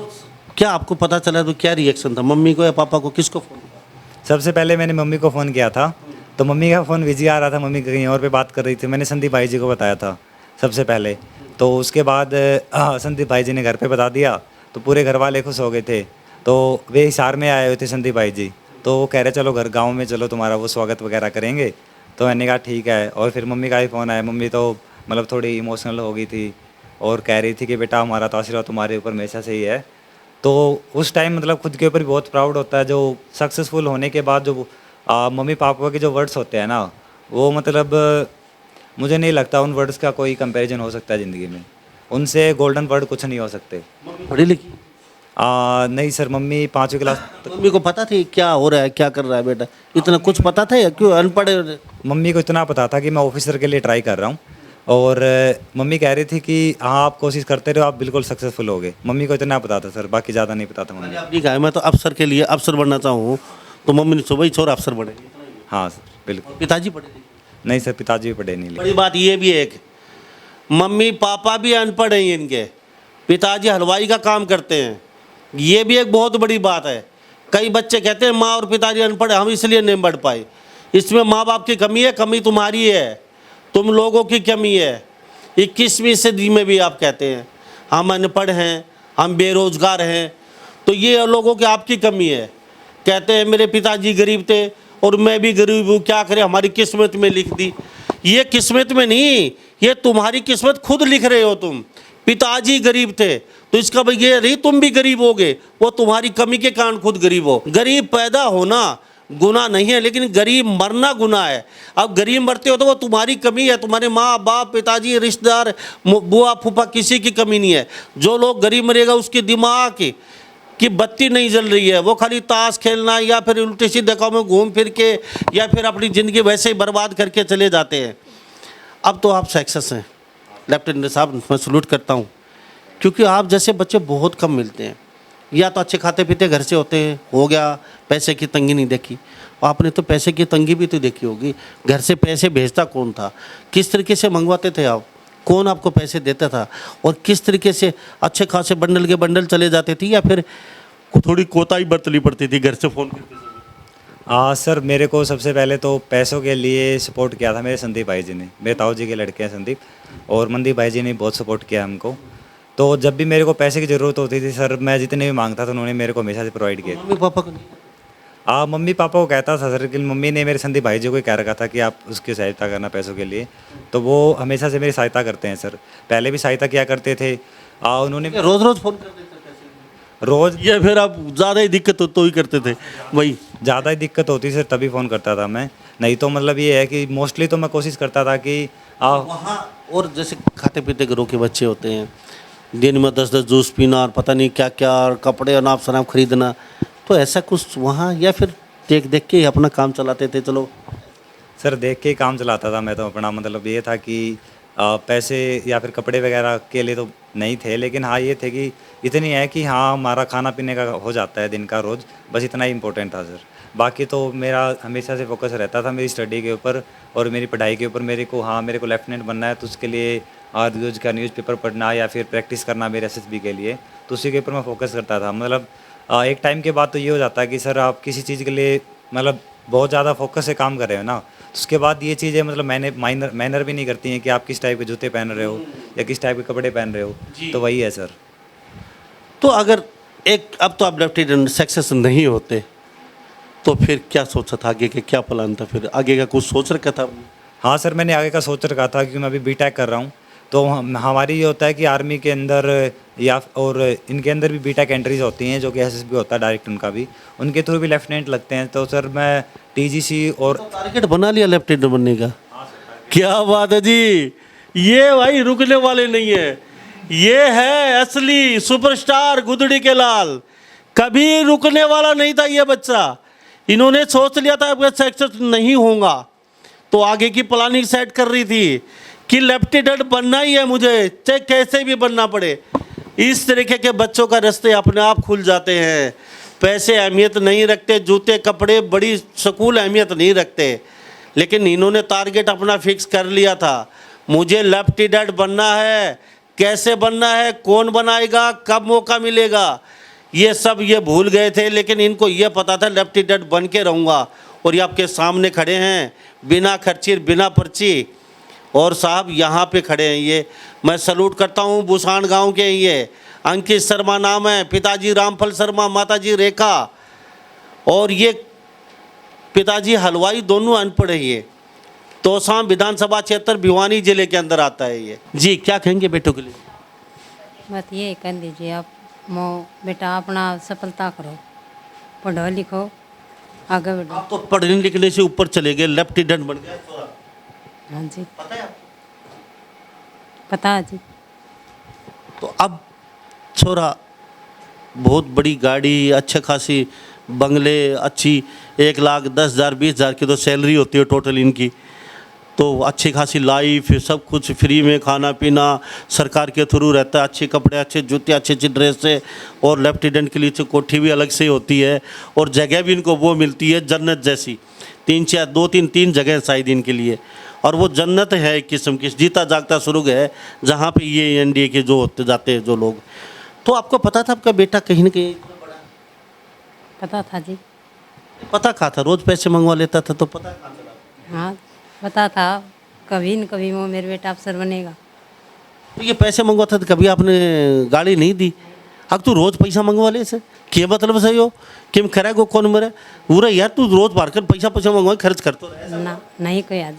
क्या आपको पता चला तो क्या रिएक्शन था, मम्मी को या पापा को, किसको फोन किया? सबसे पहले मैंने मम्मी को फ़ोन किया था, तो मम्मी का फ़ोन बिजी आ रहा था, मम्मी कहीं और पे बात कर रही थी। मैंने संदीप भाई जी को बताया था सबसे पहले, तो उसके बाद संदीप भाई जी ने घर पे बता दिया, तो पूरे घर वाले खुश हो गए थे। तो वे हिसार में आए हुए थे संदीप भाई जी, तो वो कह रहे चलो घर गाँव में चलो, तुम्हारा वो स्वागत वगैरह करेंगे। तो मैंने कहा ठीक है। और फिर मम्मी का ही फ़ोन आया। मम्मी तो मतलब थोड़ी इमोशनल हो गई थी और कह रही थी कि बेटा हमारा तो आशीर्वाद तुम्हारे ऊपर हमेशा से ही है। तो उस टाइम मतलब खुद के ऊपर भी बहुत प्राउड होता है, जो सक्सेसफुल होने के बाद जो मम्मी पापा के जो वर्ड्स होते हैं ना, वो मतलब मुझे नहीं लगता उन वर्ड्स का कोई कंपैरिजन हो सकता है ज़िंदगी में। उनसे गोल्डन वर्ड कुछ नहीं हो सकते। मम्मी पढ़ी लिखी? नहीं सर, मम्मी 5वीं क्लास। मम्मी को पता थी क्या हो रहा है, क्या कर रहा है बेटा, इतना कुछ पता था या क्यों अनपढ़? मम्मी को इतना पता था कि मैं ऑफिसर के लिए ट्राई कर रहा हूँ, और मम्मी कह रही थी कि हाँ आप कोशिश करते रहो, आप बिल्कुल सक्सेसफुल होगे। मम्मी को इतना पता था सर, बाकी ज़्यादा नहीं पता था मम्मी। आपने कहा मैं तो अफसर के लिए अफसर बनना चाहूँ, तो मम्मी ने सुबह ही छोरा अफसर बने? हाँ सर बिल्कुल। पिताजी पढ़े लिखे? नहीं सर, पिताजी भी पढ़े नहीं लिखे। बड़ी बात ये भी है कि मम्मी पापा भी अनपढ़ हैं इनके, पिताजी हलवाई का काम करते हैं, ये भी एक बहुत बड़ी बात है। कई बच्चे कहते हैं माँ और पिताजी अनपढ़ हैं, हम इसलिए नहीं बढ़ पाए। इसमें माँ बाप की कमी है, कमी तुम्हारी है, तुम लोगों की कमी है। 21वीं सदी में भी आप कहते हैं हम अनपढ़ हैं, हम बेरोजगार हैं, तो ये लोगों की आपकी कमी है। कहते हैं मेरे पिताजी गरीब थे और मैं भी गरीब हूँ, क्या करें, हमारी किस्मत में लिख दी। ये किस्मत में नहीं, ये तुम्हारी किस्मत खुद लिख रहे हो तुम। पिताजी गरीब थे तो इसका भाई ये नहीं तुम भी गरीब होगे, वो तुम्हारी कमी के कारण खुद गरीब हो। गरीब पैदा होना गुनाह नहीं है, लेकिन गरीब मरना गुनाह है। अब गरीब मरते हो तो वो तुम्हारी कमी है, तुम्हारे माँ बाप पिताजी रिश्तेदार बुआ फूफा किसी की कमी नहीं है। जो लोग गरीब मरेगा उसके दिमाग की बत्ती नहीं जल रही है, वो खाली ताश खेलना या फिर उल्टे सीधे कामों में घूम फिर के या फिर अपनी ज़िंदगी वैसे ही बर्बाद करके चले जाते हैं। अब तो आप सक्सेस हैं लेफ्टिनेंट साहब, मैं सलूट करता हूँ, क्योंकि आप जैसे बच्चे बहुत कम मिलते हैं। या तो अच्छे खाते पीते घर से होते हैं, हो गया, पैसे की तंगी नहीं देखी। आपने तो पैसे की तंगी भी तो देखी होगी। घर से पैसे भेजता कौन था, किस तरीके से मंगवाते थे आप, कौन आपको पैसे देता था, और किस तरीके से अच्छे खासे बंडल के बंडल चले जाते थे, या फिर थोड़ी कोताही बरतनी पड़ती थी घर से फ़ोन करते समय? सर मेरे को सबसे पहले तो पैसों के लिए सपोर्ट किया था मेरे संदीप भाई जी ने। मेरे ताऊ जी के लड़के हैं संदीप, और मनदीप भाई जी ने बहुत सपोर्ट किया हमको। तो जब भी मेरे को पैसे की ज़रूरत होती थी सर, मैं जितने भी मांगता था उन्होंने मेरे को हमेशा से प्रोवाइड किया। मम्मी पापा को नहीं? मम्मी पापा को कहता था सर, कि मम्मी ने मेरे संदीप भाई जी को ही कह रखा था कि आप उसकी सहायता करना पैसों के लिए, तो वो हमेशा से मेरी सहायता करते हैं सर। पहले भी सहायता किया करते थे। उन्होंने रोज़ रोज़ फ़ोन करते थे पैसे? रोज़ या फिर आप ज़्यादा ही दिक्कत हो तो ही करते थे? वही ज़्यादा ही दिक्कत होती सर तभी फ़ोन करता था मैं, नहीं तो मतलब ये है कि मोस्टली तो मैं कोशिश करता था कि वहाँ। और जैसे खाते पीते घरों के बच्चे होते हैं, दिन में 10-10 जूस पीना और पता नहीं क्या क्या, और कपड़े अनाप शनाप खरीदना, तो ऐसा कुछ वहाँ, या फिर देख देख के ही अपना काम चलाते थे? चलो सर देख के ही काम चलाता था मैं तो अपना। मतलब ये था कि पैसे या फिर कपड़े वगैरह के लिए तो नहीं थे, लेकिन हाँ ये थे कि इतनी है कि हाँ हमारा खाना पीने का हो जाता है दिन का रोज़, बस इतना ही इम्पोर्टेंट था सर। बाकी तो मेरा हमेशा से फोकस रहता था मेरी स्टडी के ऊपर और मेरी पढ़ाई के ऊपर। मेरे को लेफ्टिनेंट बनना है, तो उसके लिए रोज़ का न्यूज़पेपर पढ़ना या फिर प्रैक्टिस करना मेरे एसएसबी के लिए, तो उसी के ऊपर मैं फोकस करता था। मतलब एक टाइम के बाद तो ये हो जाता है कि सर आप किसी चीज़ के लिए मतलब बहुत ज़्यादा फोकस से काम कर रहे हो ना, तो उसके बाद ये चीज़ें मतलब मैनर भी नहीं करती हैं कि आप किस टाइप के जूते पहन रहे हो या किस टाइप के कपड़े पहन रहे हो। तो वही है सर। तो अगर अब तो आप लेफ्टिनेंट सक्सेस नहीं होते तो फिर क्या सोचा था, आगे के क्या प्लान था, फिर आगे का कुछ सोच रखा था? हाँ सर, मैंने आगे का सोच रखा था क्योंकि मैं अभी बीटेक कर रहा हूँ, तो हमारी ये होता है कि आर्मी के अंदर या और इनके अंदर भी बीटेक एंट्रीज होती हैं, जो कि एसएसबी होता है डायरेक्ट उनका भी, उनके थ्रू भी लेफ्टिनेंट लगते हैं। तो सर मैं टीजीसी और टारगेट बना लिया लेफ्टिनेंट बनने का? क्या बात है जी, ये भाई रुकने वाले नहीं है, ये है असली सुपरस्टार गुदड़ी के लाल। कभी रुकने वाला नहीं था ये बच्चा। इन्होंने सोच लिया था अगर सक्सेस नहीं होगा तो आगे की प्लानिंग सेट कर रही थी कि लेफ्टिनेंट बनना ही है मुझे, चाहे कैसे भी बनना पड़े। इस तरीके के बच्चों का रास्ते अपने आप खुल जाते हैं। पैसे अहमियत नहीं रखते, जूते कपड़े बड़ी सकूल अहमियत नहीं रखते, लेकिन इन्होंने टारगेट अपना फिक्स कर लिया था, मुझे लेफ्टिनेंट बनना है। कैसे बनना है, कौन बनाएगा, कब मौका मिलेगा, ये सब ये भूल गए थे, लेकिन इनको ये पता था लेफ्टिनेंट बन के रहूँगा। और ये आपके सामने खड़े हैं बिना खर्ची बिना पर्ची, और साहब यहाँ पे खड़े हैं। ये मैं सलूट करता हूँ, बुसान गांव के ये अंकित शर्मा नाम है, पिताजी रामफल शर्मा, माताजी रेखा, और ये पिताजी हलवाई, दोनों अनपढ़ है। ये तोसाम विधानसभा क्षेत्र भिवानी जिले के अंदर आता है ये। जी क्या कहेंगे बेटों के लिए? बात ये कर लीजिए आप, बेटा अपना सफलता करो, पढ़ो लिखो, आगे बढ़ो। आप तो पढ़ने लिखने से ऊपर चले गए, लेफ्टिनेंट बन गए। हाँ जी, पता है आपको? पता है जी। तो अब छोरा बहुत बड़ी गाड़ी, अच्छे खासी बंगले, अच्छी 1,10,000 20,000 की तो सैलरी होती है टोटल इनकी, तो अच्छी खासी लाइफ, सब कुछ फ्री में, खाना पीना सरकार के थ्रू रहता है, अच्छे कपड़े, अच्छे जूते, अच्छी अच्छी ड्रेस से, और लेफ्टिनेंट के लिए तो कोठी भी अलग से होती है, और जगह भी इनको वो मिलती है जन्नत जैसी। 3 जगह शायद इनके लिए, और वो जन्नत है एक किस्म की, जीता जागता स्वर्ग है जहाँ पे ये एनडीए के जो होते जाते हैं जो लोग। तो आपको पता था आपका बेटा कहीं ना कहीं इतना बड़ा? पता था जी। पता कहा था, रोज़ पैसे मंगवा लेता था तो पता कहाँ चला? हाँ पता था, कभी न कभी वो मेरा बेटा अफसर बनेगा। तो ये पैसे मंगवाता था, कभी आपने गाड़ी नहीं दी? अब तू रोज़ पैसा मंगवा ले से क्या मतलब सही हो कि करेगो कौन मेरे पूरा यार, तू रोज़ बाहर कर पैसा मंगवा खर्च कर तो रहे। ना नहीं कोई आज।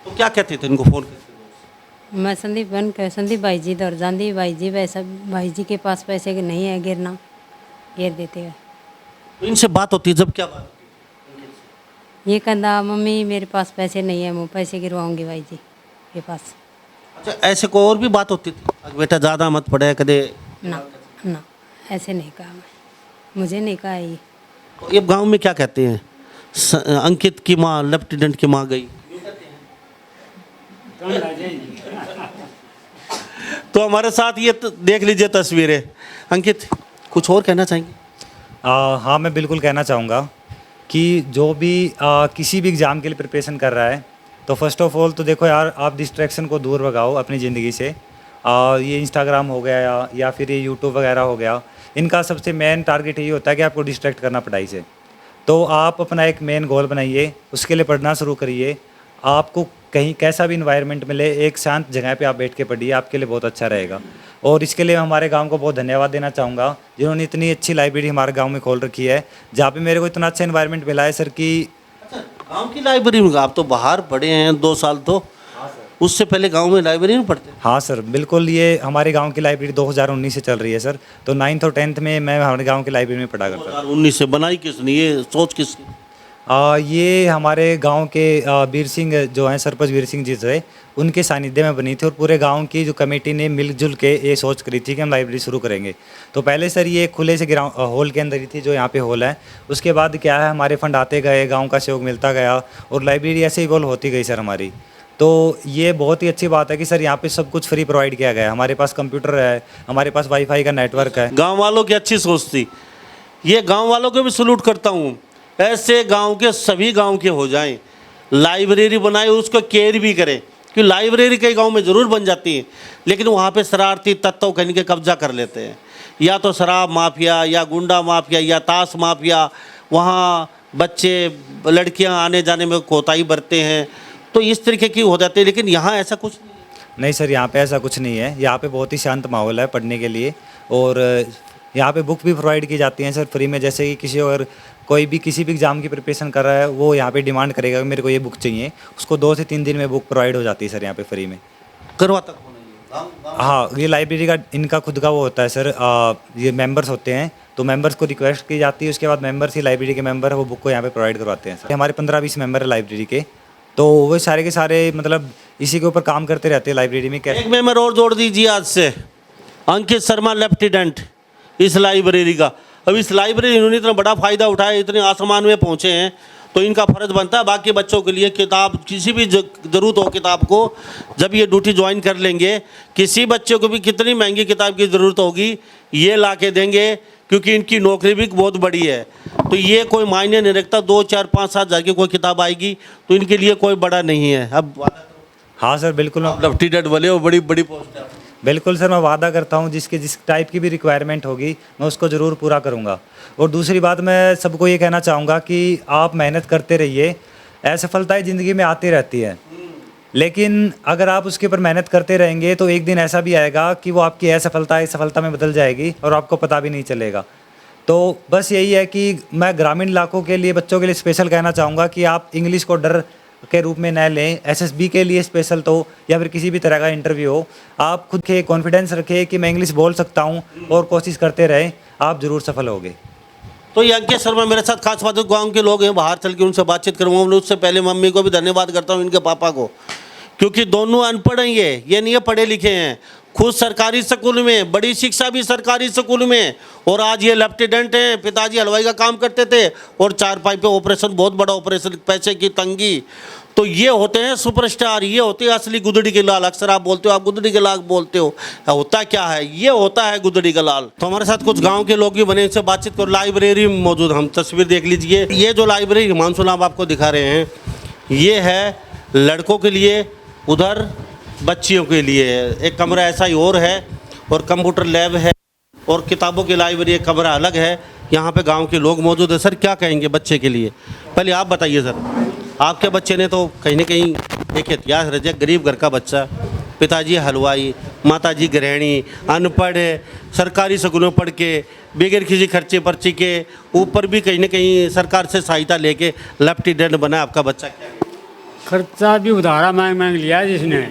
तो क्या कहते थे इनको फ़ोन करके? मैं संदीप बन के संदीप भाई जी दौड़ जाती, भाई जी वैसा भाई जी के पास पैसे के नहीं है, गिरना गिर देते हैं। तो इनसे बात होती है जब, क्या बात? ये कहता मम्मी मेरे पास पैसे नहीं है, मैं पैसे गिरवाऊंगी भाई जी के पास। अच्छा, ऐसे को और भी बात होती थी, अगर बेटा ज़्यादा मत पढ़े कदे? ना ना ऐसे नहीं कहा, मैं मुझे नहीं कहा ये। तो ये गांव में क्या कहते हैं, अंकित की माँ लेफ्टिनेंट की माँ गई, तो हमारे साथ ये देख लीजिए तस्वीरें। अंकित कुछ और कहना चाहेंगे? हाँ, मैं बिल्कुल कहना चाहूँगा कि जो भी किसी भी एग्ज़ाम के लिए प्रिपरेशन कर रहा है, तो फर्स्ट ऑफ ऑल तो देखो यार, आप डिस्ट्रैक्शन को दूर भगाओ अपनी ज़िंदगी से। ये इंस्टाग्राम हो गया या फिर ये यूट्यूब वगैरह हो गया, इनका सबसे मेन टारगेट यही होता है कि आपको डिस्ट्रैक्ट करना पढ़ाई से। तो आप अपना एक मेन गोल बनाइए, उसके लिए पढ़ना शुरू करिए। आपको कहीं कैसा भी इन्वायरमेंट मिले, एक शांत जगह पे आप बैठ के पढ़िए, आपके लिए बहुत अच्छा रहेगा। और इसके लिए मैं हमारे गांव को बहुत धन्यवाद देना चाहूँगा, जिन्होंने इतनी अच्छी लाइब्रेरी हमारे गांव में खोल रखी है, जहाँ पे मेरे को इतना अच्छा इन्वायरमेंट मिला है सर कि। गांव की लाइब्रेरी में? आप तो बाहर पढ़े हैं 2 साल, तो उससे पहले गांव में लाइब्रेरी में पढ़ते? हाँ सर बिल्कुल, ये हमारे गांव की लाइब्रेरी 2019 से चल रही है सर। तो 9th और 10th में मैं हमारे गांव की लाइब्रेरी में पढ़ा करता था। 2019 से बनाई किसने, ये सोच किसकी? ये हमारे गांव के वीर सिंह जो हैं, सरपंच वीर सिंह जी थे, उनके सानिध्य में बनी थी, और पूरे गांव की जो कमेटी ने मिलजुल के ये सोच करी थी कि हम लाइब्रेरी शुरू करेंगे। तो पहले सर ये खुले से ग्राउंड हॉल के अंदर ही थी, जो यहाँ पे हॉल है। उसके बाद क्या है, हमारे फंड आते गए, गांव का सहयोग मिलता गया, और लाइब्रेरी ऐसे इवॉल्व होती गई सर हमारी। तो ये बहुत ही अच्छी बात है कि सर यहाँ पे सब कुछ फ्री प्रोवाइड किया गया है। हमारे पास कंप्यूटर है, हमारे पास वाईफाई का नेटवर्क है। गाँव वालों की अच्छी सोच थी, ये गाँव वालों को भी सलूट करता हूँ ऐसे गांव के सभी गांव के हो जाएं, लाइब्रेरी बनाए, उसको केयर भी करें, क्योंकि लाइब्रेरी कई गांव में ज़रूर बन जाती है, लेकिन वहाँ पे शरारती तत्व कहीं के कब्जा कर लेते हैं, या तो शराब माफिया या गुंडा माफिया या ताश माफिया, वहाँ बच्चे लड़कियाँ आने जाने में कोताही बरतते हैं, तो इस तरीके की हो जाती है। लेकिन यहाँ ऐसा कुछ नहीं सर, यहाँ पे ऐसा कुछ नहीं है। यहाँ पे बहुत ही शांत माहौल है पढ़ने के लिए, और यहाँ पे बुक भी प्रोवाइड की जाती हैं सर फ्री में। जैसे कि किसी और कोई भी किसी भी एग्ज़ाम की प्रिपरेशन कर रहा है, वो यहाँ पे डिमांड करेगा कि मेरे को ये बुक चाहिए, उसको 2 से 3 दिन में बुक प्रोवाइड हो जाती है सर यहाँ पे फ्री में। करवाता हाँ, ये लाइब्रेरी का इनका खुद का वो होता है सर, ये मेंबर्स होते हैं, तो मेंबर्स को रिक्वेस्ट की जाती है, उसके बाद मेंबर्स ही लाइब्रेरी के मेंबर वो बुक को यहाँ पे प्रोवाइड करवाते हैं सर। हमारे 15-20 मेंबर है लाइब्रेरी के, तो वो सारे के सारे मतलब इसी के ऊपर काम करते रहते हैं लाइब्रेरी में। एक मेंबर और जोड़ दीजिए आज से, अंकित शर्मा लेफ्टिनेंट इस लाइब्रेरी का। अब इस लाइब्रेरी इन्होंने इतना बड़ा फ़ायदा उठाया, इतने आसमान में पहुँचे हैं, तो इनका फ़र्ज़ बनता है बाकी बच्चों के लिए किताब, किसी भी ज़रूरत हो किताब को, जब ये ड्यूटी ज्वाइन कर लेंगे, किसी बच्चे को भी कितनी महंगी किताब की ज़रूरत होगी ये ला के देंगे, क्योंकि इनकी नौकरी भी बहुत बड़ी है। तो ये कोई मायने नहीं रखता, 2, 4, 5, 7 हज़ार की कोई किताब आएगी तो इनके लिए कोई बड़ा नहीं है। अब हाँ सर बिल्कुल, मैं लेफ्टिनेंट वाले हो, बड़ी बड़ी पोस्ट है। बिल्कुल सर, मैं वादा करता हूँ जिस टाइप की भी रिक्वायरमेंट होगी मैं उसको ज़रूर पूरा करूँगा। और दूसरी बात, मैं सबको ये कहना चाहूँगा कि आप मेहनत करते रहिए, असफलताएं ज़िंदगी में आती रहती है, लेकिन अगर आप उसके ऊपर मेहनत करते रहेंगे तो एक दिन ऐसा भी आएगा कि वो आपकी असफलता सफलता में बदल जाएगी और आपको पता भी नहीं चलेगा। तो बस यही है कि मैं ग्रामीण इलाकों के लिए बच्चों के लिए स्पेशल कहना चाहूँगा कि आप इंग्लिश को डर के रूप में न लें। एसएसबी के लिए स्पेशल तो या फिर किसी भी तरह का इंटरव्यू हो, आप खुद के कॉन्फिडेंस रखें कि मैं इंग्लिश बोल सकता हूँ और कोशिश करते रहें, आप ज़रूर सफल होंगे। तो ये अंकित शर्मा मेरे साथ खास बात, गांव के लोग हैं, बाहर चल के उनसे बातचीत करूँगा। उससे पहले मम्मी को भी धन्यवाद करता हूँ, इनके पापा को, क्योंकि दोनों अनपढ़ हैं, ये नहीं है पढ़े लिखे हैं, खुद सरकारी स्कूल में, बड़ी शिक्षा भी सरकारी स्कूल में, और आज ये लेफ्टिनेंट हैं। पिताजी हलवाई का काम करते थे और चारपाई पे ऑपरेशन, बहुत बड़ा ऑपरेशन, पैसे की तंगी। तो ये होते हैं सुपरस्टार, ये होते हैं असली गुदड़ी के लाल। अक्सर आप बोलते हो, आप गुदड़ी के लाल बोलते हो, होता क्या है, ये होता है गुदड़ी का लाल। तो हमारे साथ कुछ गांव के लोग भी बने, इनसे बातचीत करो। लाइब्रेरी में मौजूद, हम तस्वीर देख लीजिए। ये जो लाइब्रेरी हिमांशु नाम आपको दिखा रहे हैं, ये है लड़कों के लिए, उधर बच्चियों के लिए एक कमरा ऐसा ही और है, और कंप्यूटर लैब है, और किताबों की लाइब्रेरी एक कमरा अलग है। यहाँ पे गांव के लोग मौजूद है। सर क्या कहेंगे बच्चे के लिए? पहले आप बताइए सर, आपके बच्चे ने तो कहीं ना कहीं एक इतिहास रचा, गरीब घर का बच्चा, पिताजी हलवाई, माताजी गृहिणी, अनपढ़, सरकारी स्कूलों में पढ़ के बगैर किसी खर्चे पर्ची के, ऊपर भी कहीं ना कहीं सरकार से सहायता लेके लेफ्टिनेंट बना। आपका बच्चा क्या है? खर्चा भी उधारा मांग मांग लिया जिसने,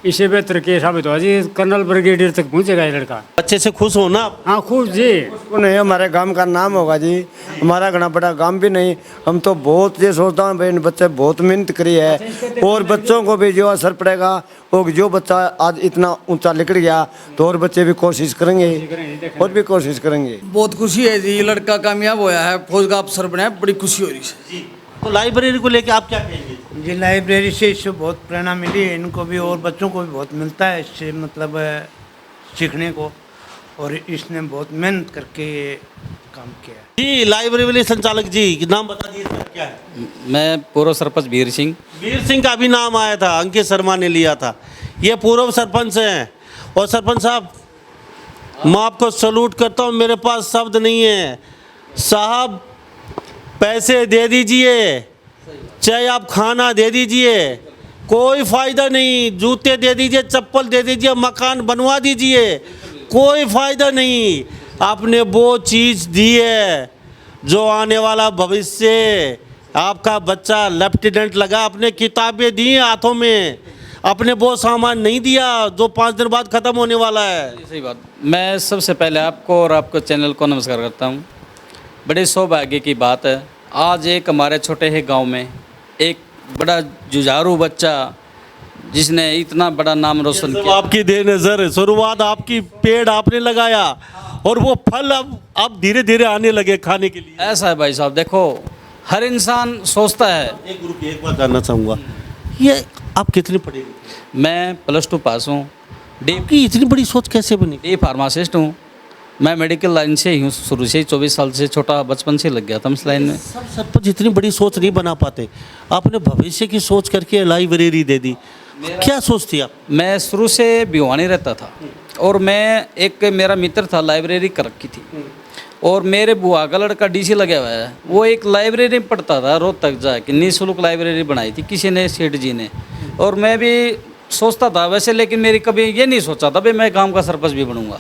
इसे बेहतर के साबित हुआ जी, कर्नल ब्रिगेडियर तक पहुंचेगा ये लड़का। बच्चे से खुश हो ना? हाँ खुश जी। नहीं, हमारे गांव का नाम होगा जी, हमारा घना बड़ा गांव भी नहीं। हम तो बहुत ये सोचता हूँ भाई, बच्चे बहुत मेहनत करी है, और बच्चों को भी जो असर पड़ेगा, और जो बच्चा आज इतना ऊंचा निकल गया तो और बच्चे भी कोशिश करेंगे, और भी कोशिश करेंगे। बहुत खुशी है जी, लड़का कामयाब होया है, फौज का अफसर बना है, बड़ी खुशी हो रही है। तो लाइब्रेरी को लेके आप क्या कहेंगे? जी लाइब्रेरी से इससे बहुत प्रेरणा मिली है, इनको भी और बच्चों को भी बहुत मिलता है इससे, मतलब सीखने को, और इसने बहुत मेहनत करके ये काम किया है। जी लाइब्रेरी वाले संचालक जी, नाम बता दीजिए सर क्या है? मैं पूर्व सरपंच वीर सिंह। वीर सिंह का भी नाम आया था, अंकित शर्मा ने लिया था। ये पूर्व सरपंच हैं। और सरपंच साहब, मैं आपको सलूट करता हूँ, मेरे पास शब्द नहीं है साहब। पैसे दे दीजिए, चाहे आप खाना दे दीजिए, कोई फ़ायदा नहीं। जूते दे दीजिए, चप्पल दे दीजिए, मकान बनवा दीजिए, कोई फ़ायदा नहीं। आपने वो चीज़ दी है जो आने वाला भविष्य, आपका बच्चा लेफ्टिनेंट लगा, आपने किताबें दी हैं हाथों में, आपने वो सामान नहीं दिया जो 5 दिन बाद ख़त्म होने वाला है। सही बात। मैं सबसे पहले आपको और आपको चैनल को नमस्कार करता हूँ। बड़े सौभाग्य की बात है, आज एक हमारे छोटे ही गांव में एक बड़ा जुझारू बच्चा जिसने इतना बड़ा नाम रोशन किया। आपकी देन है सर, शुरुआत आपकी, पेड़ आपने लगाया और वो फल अब धीरे धीरे आने लगे खाने के लिए। ऐसा है भाई साहब, देखो हर इंसान सोचता है। एक ग्रुप एक बात जानना चाहूँगा, ये आप कितने पढ़े? मैं +2 पास हूँ। आपकी इतनी बड़ी सोच कैसे बनी? डी फार्मासिस्ट हूँ। मैं मेडिकल लाइन से ही हूँ शुरू से ही, 24 साल से, छोटा बचपन से लग गया था इस लाइन में। सब सरपंच इतनी बड़ी सोच नहीं बना पाते, आपने भविष्य की सोच करके लाइब्रेरी दे दी, क्या सोच थी आप? मैं शुरू से भिवानी रहता था और मैं एक मेरा मित्र था, लाइब्रेरी कर रखी थी, और मेरे बुआ का लड़का डीसी लगा हुआ है, वो एक लाइब्रेरी में पढ़ता था रोहतक जाके, निःशुल्क लाइब्रेरी बनाई थी किसी ने, सेठ जी ने। और मैं भी सोचता था वैसे, लेकिन मेरी कभी ये नहीं सोचा था भाई मैं गांव का सरपंच भी बनूंगा,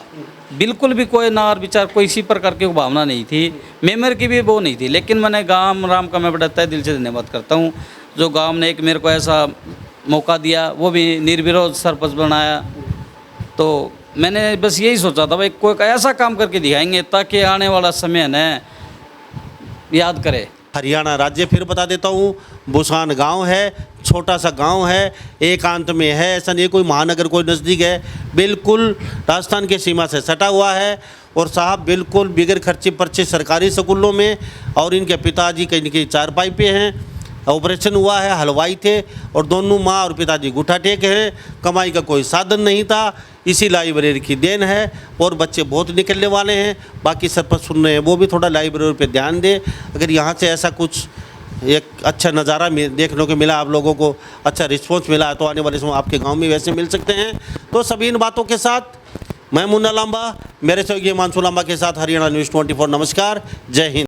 बिल्कुल भी कोई नार विचार, कोई इसी प्रकार की भावना नहीं थी, मेमर की भी वो नहीं थी। लेकिन मैंने गांव राम का मैं बड़ा तहे दिल से धन्यवाद करता हूँ, जो गांव ने एक मेरे को ऐसा मौका दिया, वो भी निर्विरोध सरपंच बनाया। तो मैंने बस यही सोचा था भाई कोई ऐसा काम करके दिखाएंगे ताकि आने वाला समय न याद करे। हरियाणा राज्य फिर बता देता हूँ, बुसान गांव है, छोटा सा गांव है, एकांत में है, ऐसा नहीं कोई महानगर कोई नज़दीक है, बिल्कुल राजस्थान के सीमा से सटा हुआ है। और साहब बिल्कुल बिगैर खर्चे पर्चे सरकारी स्कूलों में, और इनके पिताजी कहीं की चारपाई पे हैं, ऑपरेशन हुआ है, हलवाई थे, और दोनों माँ और पिताजी गुठा टेक हैं, कमाई का कोई साधन नहीं था, इसी लाइब्रेरी की देन है। और बच्चे बहुत निकलने वाले हैं, बाकी सरपंच सुन रहे हैं वो भी थोड़ा लाइब्रेरी पे ध्यान दें। अगर यहाँ से ऐसा कुछ एक अच्छा नज़ारा देखने को मिला, आप लोगों को अच्छा रिस्पॉन्स मिला, तो आने वाले समय आपके गाँव में वैसे मिल सकते हैं। तो सभी इन बातों के साथ मैं मुन्ना लांबा, मेरे सहयोगी हिमांशु लांबा के साथ हरियाणा न्यूज़ 24, नमस्कार, जय हिंद।